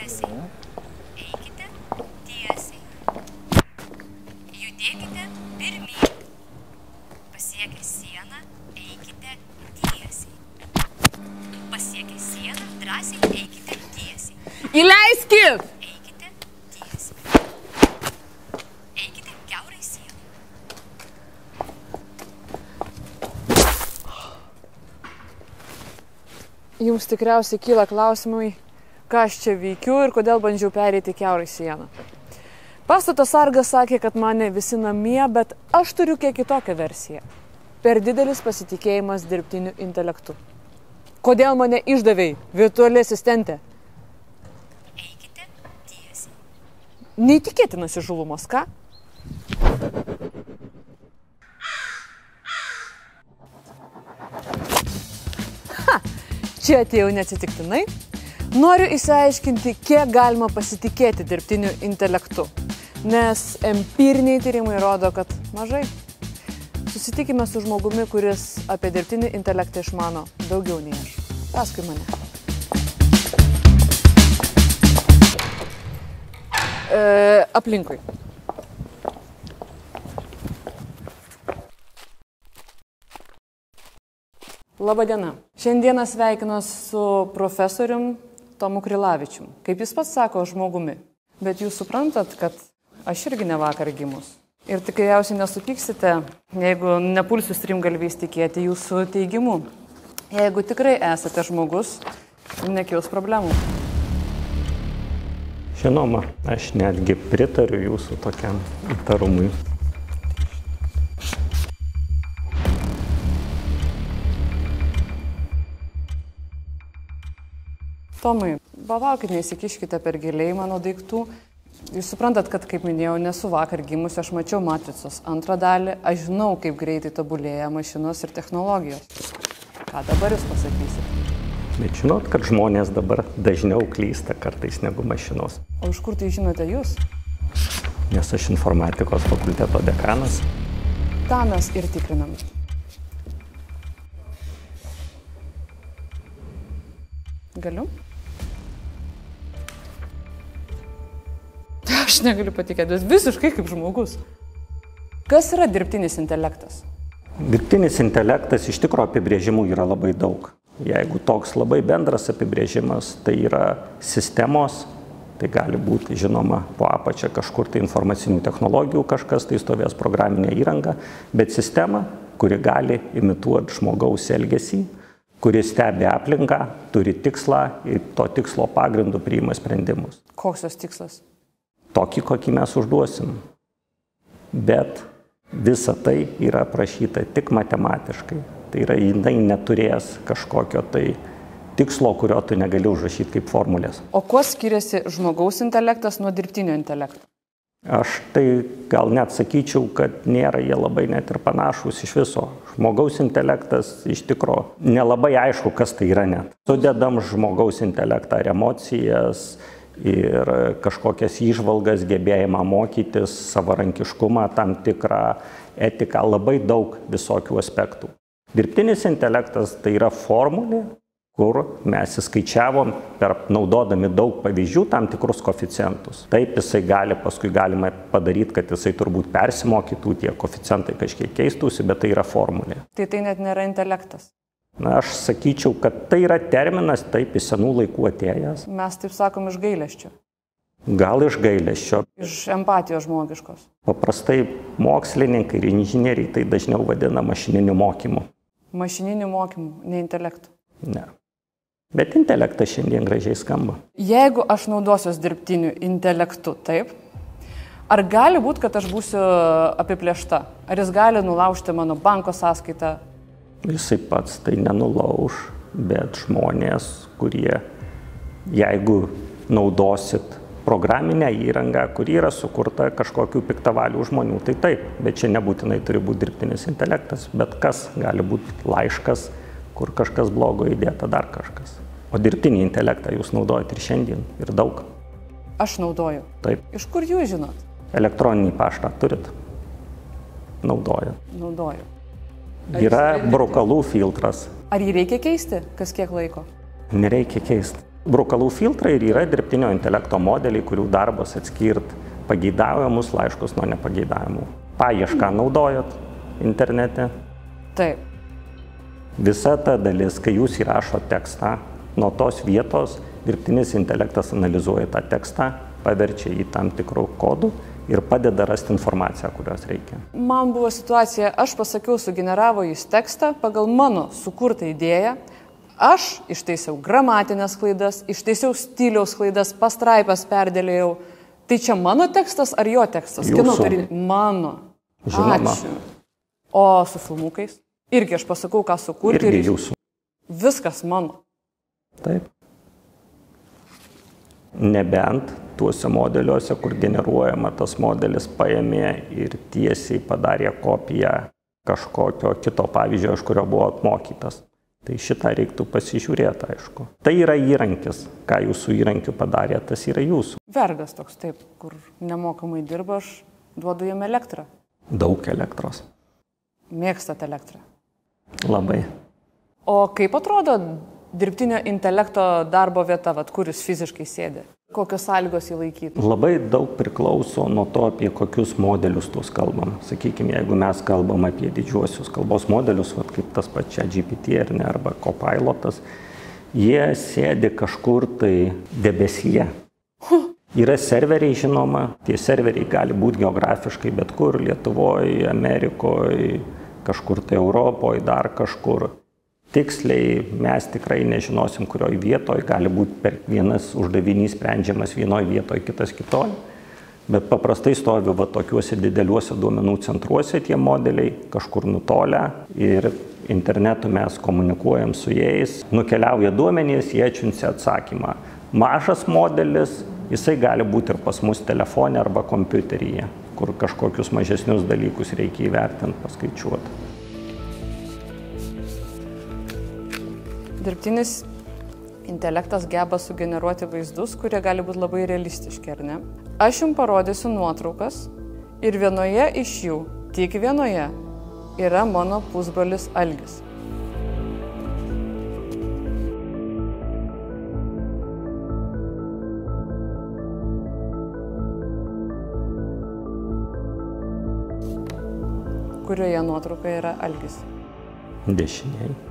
tiesiai. Eikite tiesiai. Judėkite pirmyn. Pasiekę sieną, eikite tiesiai. Pasiekę sieną, drąsiai eikite tiesiai. Įleiskit! Eikite tiesiai. Eikite kiaurai sieną. Jums tikriausiai kyla klausimai, ką aš čia veikiu ir kodėl bandžiau pereiti kiaurai sieną. Pastato sargas sakė, kad mane visi namie, bet aš turiu kiek kitokią versiją. Per didelis pasitikėjimas dirbtiniu intelektu. Kodėl mane išdavei, virtuali asistentė? Eikite tiesiai. Neįtikėtinas įžulumas, ką? Čia atėjau neatsitiktinai. Noriu išsiaiškinti, kiek galima pasitikėti dirbtiniu intelektu, nes empiriniai tyrimai rodo, kad mažai. Susitikime su žmogumi, kuris apie dirbtinį intelektą išmano daugiau nei aš. Paskui mane. Aplinkui. Labadiena. Šiandieną sveikinuos su profesorium Tomu Krilavičium. Kaip jis pats sako, žmogumi. Bet jūs suprantat, kad aš irgi ne vakar gimus. Ir tikriausiai nesupyksite, jeigu nepulsiu strimgalviais tikėti jūsų teigimu. Jeigu tikrai esate žmogus, nekils problemų. Žinoma, aš netgi pritariu jūsų tokiam įtarumui. Tomai, palaukit, neįsikiškite per giliai mano daiktų. Jūs suprantat, kad, kaip minėjau, nesu vakar gimusi, aš mačiau Matricos antrą dalį, aš žinau, kaip greitai tobulėja mašinos ir technologijos. Ką dabar jūs pasakysite? Bet žinot, kad žmonės dabar dažniau klysta kartais negu mašinos. O iš kur tai žinote jūs? Nes aš informatikos fakulteto dekanas. Ta mes ir tikrinam. Galiu? Aš negaliu patikėti, bet visiškai kaip žmogus. Kas yra dirbtinis intelektas? Dirbtinis intelektas iš tikro apibrėžimų yra labai daug. Jeigu toks labai bendras apibrėžimas, tai yra sistemos, tai gali būti, žinoma, po apačia kažkur tai informacinių technologijų kažkas, tai stovės programinė įranga, bet sistema, kuri gali imituoti žmogaus elgesį, kuris stebi aplinką, turi tikslą ir to tikslo pagrindu priima sprendimus. Koks jos tikslas? Tokį, kokį mes užduosim. Bet visa tai yra aprašyta tik matematiškai. Tai yra, jinai neturės kažkokio tai tikslo, kurio tu negali užrašyti kaip formulės. O kuo skiriasi žmogaus intelektas nuo dirbtinio intelekto? Aš tai gal net sakyčiau, kad nėra jie labai net ir panašus iš viso. Žmogaus intelektas iš tikro nelabai aišku, kas tai yra net. Sudedam žmogaus intelektą ir emocijas, ir kažkokias įžvalgas, gebėjimą mokytis, savarankiškumą, tam tikrą etiką, labai daug visokių aspektų. Dirbtinis intelektas tai yra formulė, kur mes įskaičiavom, naudodami daug pavyzdžių, tam tikrus koeficientus. Taip, jisai gali, paskui galima padaryti, kad jisai turbūt persimokytų, tie koeficientai kažkiek keistųsi, bet tai yra formulė. Tai net nėra intelektas. Na, aš sakyčiau, kad tai yra terminas, taip, iš senų laikų atėjęs. Mes taip sakom iš gailesčio. Gal iš gailesčio. Iš empatijos žmogiškos. Paprastai mokslininkai ir inžinieriai tai dažniau vadina mašininiu mokymu. Mašininiu mokymu, ne intelektu. Ne. Bet intelektas šiandien gražiai skamba. Jeigu aš naudosiuos dirbtiniu intelektu, taip, ar gali būti, kad aš būsiu apiplėšta? Ar jis gali nulaužti mano banko sąskaitą? Jisai pats tai nenulauž, bet žmonės, kurie, jeigu naudosit programinę įrangą, kuri yra sukurta kažkokių piktavalių žmonių, tai taip, bet čia nebūtinai turi būti dirbtinis intelektas, bet kas gali būti laiškas, kur kažkas blogo įdėta, dar kažkas. O dirbtinį intelektą jūs naudojat ir šiandien, ir daug. Aš naudoju. Taip. Iš kur jūs žinot? Elektroninį paštą turit? Naudojat. Naudoju. Yra brukalų filtras. Ar jį reikia keisti? Kas kiek laiko? Nereikia keisti. Brukalų filtrai ir yra dirbtinio intelekto modeliai, kurių darbas atskirt pageidaujamus laiškus nuo nepageidavimų. Paiešką naudojot internete? Taip. Visa ta dalis, kai jūs įrašot tekstą, nuo tos vietos dirbtinis intelektas analizuoja tą tekstą, paverčia į tam tikrų kodų ir padeda rasti informaciją, kurios reikia. Man buvo situacija, aš pasakiau, sugeneravo jis tekstą pagal mano sukurtą idėją, aš ištaisiau gramatinės klaidas, ištaisiau stiliaus klaidas, pastraipas perdėlėjau. Tai čia mano tekstas ar jo tekstas? Jūsų. Mano. Žinoma. Ačiū. O su filmukais? Irgi aš pasakau, ką sukurti. Irgi jūsų. Viskas mano. Taip. Nebent tuose modeliuose, kur generuojama tas modelis, paėmė ir tiesiai padarė kopiją kažkokio kito pavyzdžio, iš kurio buvo apmokytas. Tai šitą reiktų pasižiūrėti, aišku. Tai yra įrankis. Ką jūsų įrankiu padarė, tas yra jūsų. Vergas toks, taip, kur nemokamai dirba, aš duodu jam elektrą. Daug elektros. Mėgstat elektrą. Labai. O kaip atrodo dirbtinio intelekto darbo vieta, kur jūs fiziškai sėdė? Kokios sąlygos jį laikyti? Labai daug priklauso nuo to, apie kokius modelius tuos kalbam. Sakykime, jeigu mes kalbam apie didžiuosius kalbos modelius, kaip tas pačia GPT arba Copilotas, jie sėdi kažkur tai debesyje. Yra serveriai, žinoma, tie serveriai gali būti geografiškai bet kur, Lietuvoje, Amerikoje, kažkur tai Europoje, dar kažkur. Tiksliai mes tikrai nežinosim, kurioje vietoje gali būti per vienas uždavinys sprendžiamas vienoje vietoje, kitas kitoje. Bet paprastai stovi tokiuose dideliuose duomenų centruose tie modeliai, kažkur nutolę ir internetu mes komunikuojam su jais. Nukeliauja duomenys, jie atsiunčia atsakymą. Mažas modelis, jisai gali būti ir pas mus telefone arba kompiuteryje, kur kažkokius mažesnius dalykus reikia įvertinti, paskaičiuoti. Dirbtinis intelektas geba sugeneruoti vaizdus, kurie gali būti labai realistiški, ar ne? Aš jums parodysiu nuotraukas ir vienoje iš jų, tik vienoje, yra mano pusbrolis Algis. Kurioje nuotraukoje yra Algis? Dešiniai.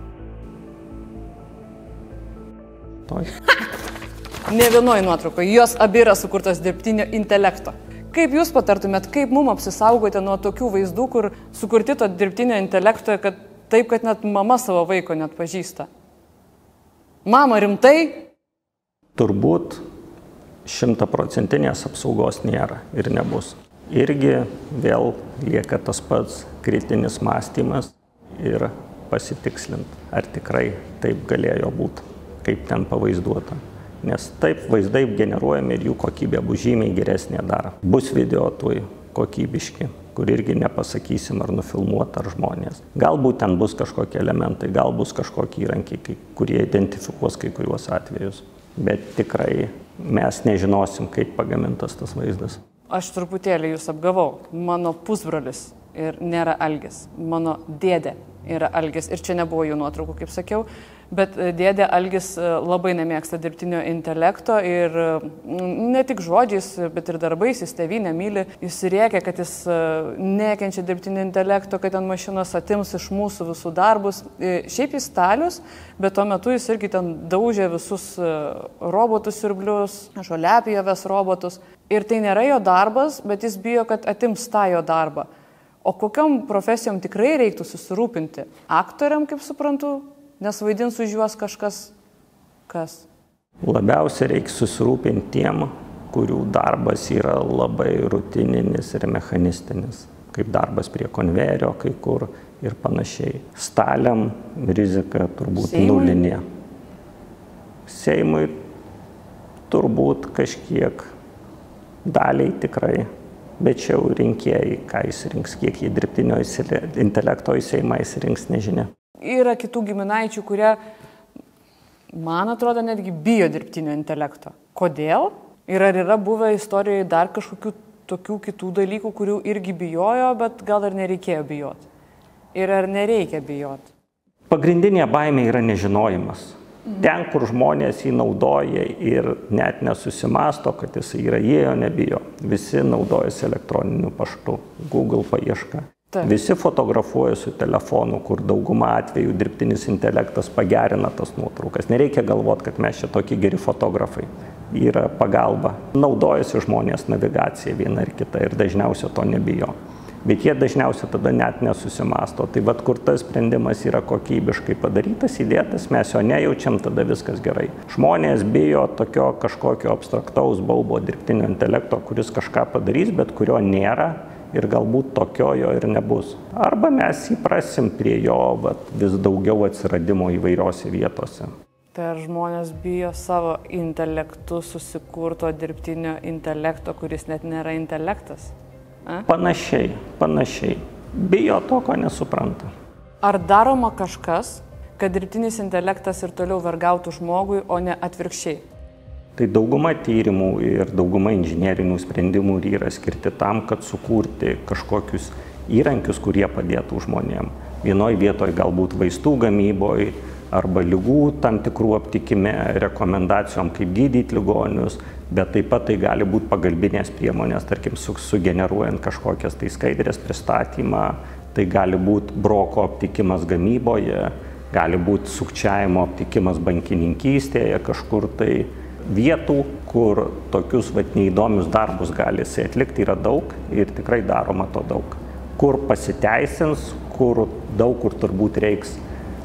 Ne vienoj nuotraukoje, jos abi yra sukurtos dirbtinio intelekto. Kaip jūs patartumėt, kaip mum apsisaugoti nuo tokių vaizdų, kur sukurti to dirbtinio intelekto, kad taip, kad net mama savo vaiko net pažįsta? Mama, rimtai? Turbūt 100% apsaugos nėra ir nebus. Irgi vėl lieka tas pats kritinis mąstymas ir pasitikslint, ar tikrai taip galėjo būti, kaip ten pavaizduota. Nes taip vaizdai generuojami ir jų kokybė bus žymiai geresnė dar. Bus video tuoj kokybiški, kur irgi nepasakysim ar nufilmuota ar žmonės. Galbūt ten bus kažkokie elementai, gal bus kažkokie įrankiai, kurie identifikuos kai kuriuos atvejus. Bet tikrai mes nežinosim, kaip pagamintas tas vaizdas. Aš truputėlį jūs apgavau. Mano pusbrolis ir nėra Algis. Mano dėdė yra Algis. Ir čia nebuvo jų nuotraukų, kaip sakiau. Bet dėdė Algis labai nemėgsta dirbtinio intelekto ir ne tik žodžiais, bet ir darbais, jis tėvynę myli, jis rėkia, kad jis nekenčia dirbtinio intelekto, kad ten mašinos atims iš mūsų visų darbus. Šiaip jis stalius, bet tuo metu jis irgi ten daužė visus robotus siurblius, žoliapjovės robotus. Ir tai nėra jo darbas, bet jis bijo, kad atims tą jo darbą. O kokiom profesijom tikrai reiktų susirūpinti? Aktoriam, kaip suprantu? Nes vaidins už juos kažkas, kas? Labiausiai reikia susirūpinti tiem, kurių darbas yra labai rutininis ir mechanistinis, kaip darbas prie konvejerio kai kur ir panašiai. Staliam rizika turbūt nulinė. Seimui turbūt kažkiek, daliai tikrai, bet čia jau rinkėjai, ką jis rinks, kiek jį dirbtinio intelekto į Seimą jis rinks, nežinia. Yra kitų giminaičių, kurie, man atrodo, netgi bijo dirbtinio intelekto. Kodėl? Ir ar yra buvę istorijoje dar kažkokių tokių kitų dalykų, kurių irgi bijojo, bet gal ir nereikėjo bijoti? Ir ar nereikia bijoti? Pagrindinė baimė yra nežinojimas. Ten, kur žmonės jį naudoja ir net nesusimasto, kad jis yra, jie jo nebijo. Visi naudojasi elektroniniu paštu, Google paieška. Taip. Visi fotografuoja su telefonu, kur dauguma atvejų dirbtinis intelektas pagerina tas nuotraukas. Nereikia galvoti, kad mes čia tokie geri fotografai. Yra pagalba. Naudojasi žmonės navigacija viena ir kita ir dažniausiai to nebijo. Bet jie dažniausiai tada net nesusimasto. Tai vat, kur tas sprendimas yra kokybiškai padarytas, įdėtas, mes jo nejaučiam, tada viskas gerai. Žmonės bijo tokio kažkokio abstraktaus baubo dirbtinio intelekto, kuris kažką padarys, bet kurio nėra ir galbūt tokio jo ir nebus. Arba mes įprasim prie jo vis daugiau atsiradimo įvairiose vietose. Tai ar žmonės bijo savo intelektu susikurto dirbtinio intelekto, kuris net nėra intelektas? Panašiai. Bijo to, ko nesupranta. Ar daroma kažkas, kad dirbtinis intelektas ir toliau vergautų žmogui, o ne atvirkščiai? Tai dauguma tyrimų ir dauguma inžinierinių sprendimų yra skirti tam, kad sukurti kažkokius įrankius, kurie padėtų žmonėm. Vienoje vietoje galbūt vaistų gamyboje arba lygų tam tikrų aptikime, rekomendacijom, kaip gydyti ligonius, bet taip pat tai gali būti pagalbinės priemonės, tarkim, sugeneruojant kažkokias tai skaidrės pristatymą, tai gali būti broko aptikimas gamyboje, gali būti sukčiavimo aptikimas bankininkystėje, kažkur tai vietų, kur tokius neįdomius darbus gali jisai atlikti, yra daug ir tikrai daroma to daug. Kur pasiteisins, kur daug kur turbūt reiks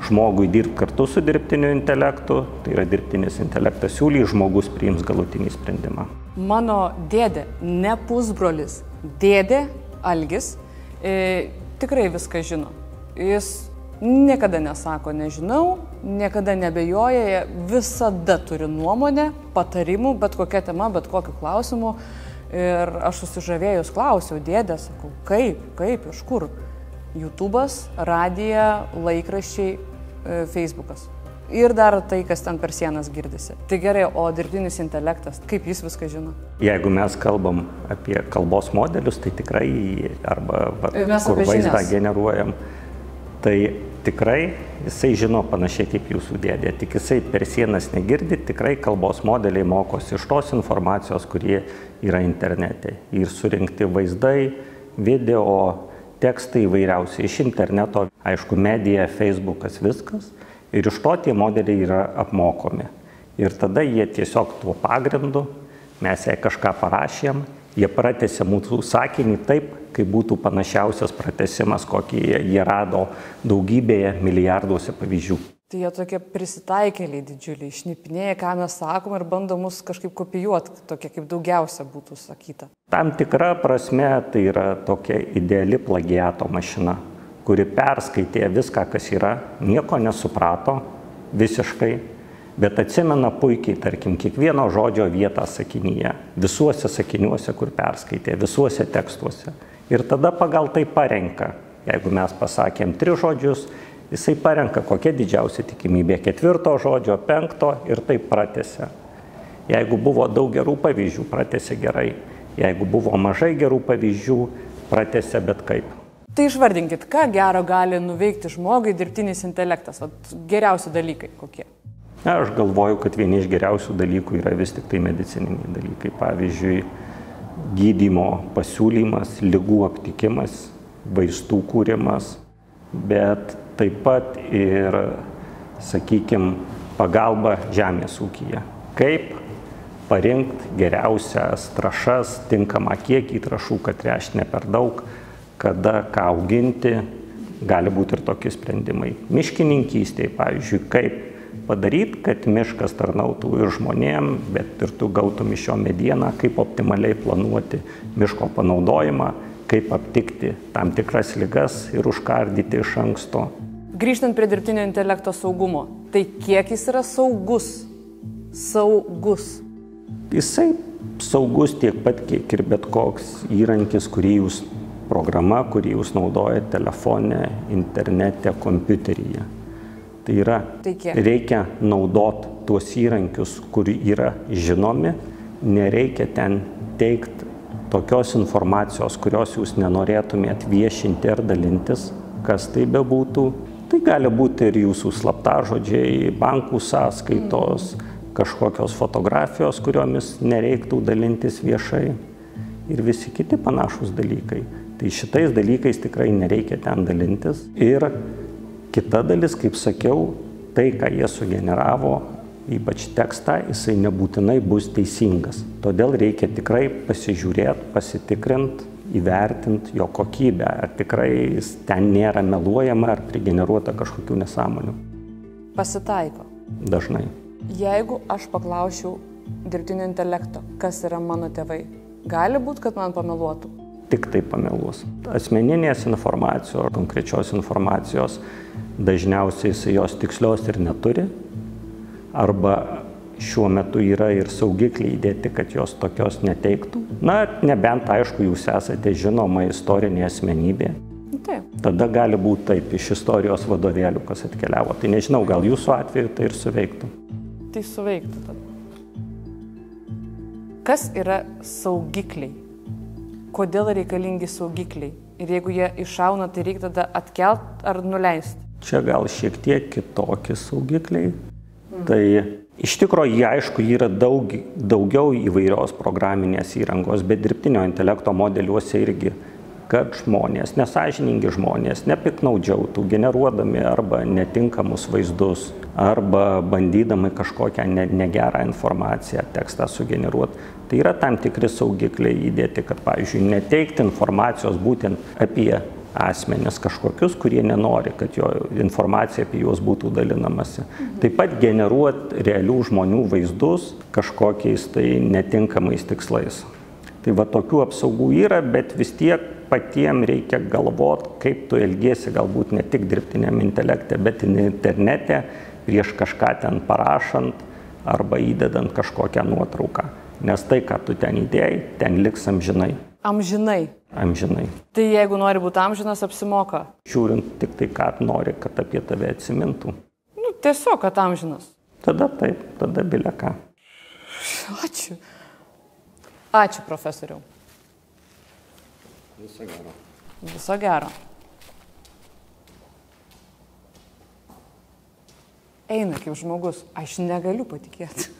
žmogui dirbti kartu su dirbtiniu intelektu, tai yra dirbtinis intelektas siūlys, žmogus priims galutinį sprendimą. Mano dėdė, ne pusbrolis, dėdė Algis, tikrai viską žino. Jis niekada nesako nežinau, niekada nebejoja, visada turi nuomonę, patarimų, bet kokia tema, bet kokiu klausimu. Ir aš susižavėjus klausiau, dėdė, sakau, kaip, iš kur? YouTube'as, radija, laikraščiai, Facebookas. Ir dar tai, kas ten per sienas girdisi. Tai gerai, o dirbtinis intelektas, kaip jis viską žino? Jeigu mes kalbam apie kalbos modelius, tai tikrai, arba kur vaizdą generuojam, tai tikrai jisai žino panašiai kaip jūsų dėdė. Tik jisai per sienas negirdi, tikrai kalbos modeliai mokosi iš tos informacijos, kurie yra internete. Ir surinkti vaizdai, video, tekstai įvairiausiai iš interneto, aišku, medija, Facebookas, viskas. Ir iš to tie modeliai yra apmokomi. Ir tada jie tiesiog tuo pagrindu, mes jai kažką parašėm, jie pratęsė mūsų sakinį taip, kaip būtų panašiausias pratęsimas, kokį jie rado daugybėje milijarduose pavyzdžių. Tai jie tokie prisitaikėliai didžiuliai, šnipinėja, ką mes sakom ir bando mus kažkaip kopijuoti, tokie kaip daugiausia būtų sakyta. Tam tikra prasme tai yra tokia ideali plagiato mašina, kuri perskaitė viską, kas yra, nieko nesuprato visiškai, bet atsimena puikiai, tarkim, kiekvieno žodžio vietą sakinyje, visuose sakiniuose, kur perskaitė, visuose tekstuose. Ir tada pagal tai parenka, jeigu mes pasakėm 3 žodžius, jisai parenka, kokia didžiausia tikimybė 4 žodžio, 5 ir taip pratęsia. Jeigu buvo daug gerų pavyzdžių, pratęsia gerai. Jeigu buvo mažai gerų pavyzdžių, pratęsia bet kaip. Tai išvardinkit, ką gero gali nuveikti žmogui dirbtinis intelektas, geriausi dalykai kokie? Aš galvoju, kad vieni iš geriausių dalykų yra vis tik tai medicininiai dalykai. Pavyzdžiui, gydymo pasiūlymas, ligų aptikimas, vaistų kūrimas, bet taip pat ir, sakykime, pagalba žemės ūkyje. Kaip parinkti geriausias trąšas, tinkamą kiekį trąšų, kad tręšti ne per daug, kada ką auginti, gali būti ir tokie sprendimai. Miškininkystėje, pavyzdžiui, kaip padaryti, kad miškas tarnautų ir žmonėm, bet ir tu gautum iš jo medieną, kaip optimaliai planuoti miško panaudojimą, kaip aptikti tam tikras ligas ir užkardyti iš anksto. Grįžtant prie dirbtinio intelekto saugumo, tai kiek jis yra saugus? Jisai saugus tiek pat, kiek ir bet koks įrankis, programa, kurį jūs naudojate telefone, internete, kompiuteryje. Tai yra, reikia naudoti tuos įrankius, kurie yra žinomi, nereikia ten teikti tokios informacijos, kurios jūs nenorėtumėt viešinti ar dalintis, kas tai bebūtų. Tai gali būti ir jūsų slaptažodžiai, bankų sąskaitos, kažkokios fotografijos, kuriomis nereiktų dalintis viešai ir visi kiti panašūs dalykai. Tai šitais dalykais tikrai nereikia ten dalintis. Ir kita dalis, kaip sakiau, tai, ką jie sugeneravo, ypač tekstą, jisai nebūtinai bus teisingas. Todėl reikia tikrai pasižiūrėti, pasitikrinti, įvertinti jo kokybę, ar tikrai ten nėra meluojama, ar prigeneruota kažkokių nesąmonių. Pasitaiko. Dažnai. Jeigu aš paklausčiau dirbtinio intelekto, kas yra mano tėvai, gali būti, kad man pameluotų? Tik tai pameluos. Asmeninės informacijos, konkrečios informacijos, dažniausiai jis jos tikslios ir neturi, arba šiuo metu yra ir saugikliai įdėti, kad jos tokios neteiktų. Na, nebent, aišku, jūs esate žinoma istorinė asmenybė. Taip. Tada gali būti taip iš istorijos vadovėlių, kas atkeliavo. Tai nežinau, gal jūsų atveju tai ir suveiktų. Tai suveiktų tada. Kas yra saugikliai? Kodėl reikalingi saugikliai? Ir jeigu jie iššauna, tai reikia tada atkelt ar nuleisti? Čia gal šiek tiek kitokie saugikliai. Tai iš tikrųjų, jie aišku yra daugiau įvairios programinės įrangos, bet dirbtinio intelekto modeliuose irgi, kad žmonės, nesąžiningi žmonės, nepiknaudžiautų, generuodami arba netinkamus vaizdus, arba bandydami kažkokią negerą informaciją, tekstą sugeneruoti. Tai yra tam tikri saugikliai įdėti, kad, pavyzdžiui, neteikti informacijos būtent apie asmenis kažkokius, kurie nenori, kad jo informacija apie juos būtų dalinamasi. Taip pat generuoti realių žmonių vaizdus kažkokiais tai netinkamais tikslais. Tai va tokių apsaugų yra, bet vis tiek patiem reikia galvoti, kaip tu elgiesi galbūt ne tik dirbtiniam intelekte, bet ir internete, prieš kažką ten parašant arba įdedant kažkokią nuotrauką. Nes tai, ką tu ten įdėjai, ten liks amžinai. Amžinai? Amžinai. Tai jeigu nori būti amžinas, apsimoka? Žiūrint tik tai, ką nori, kad apie tave atsimintų. Nu, tiesiog, kad amžinas. Tada taip, tada bile ką. Ačiū. Ačiū, profesoriau. Viso gero. Viso gero. Eina kaip žmogus, aš negaliu patikėti.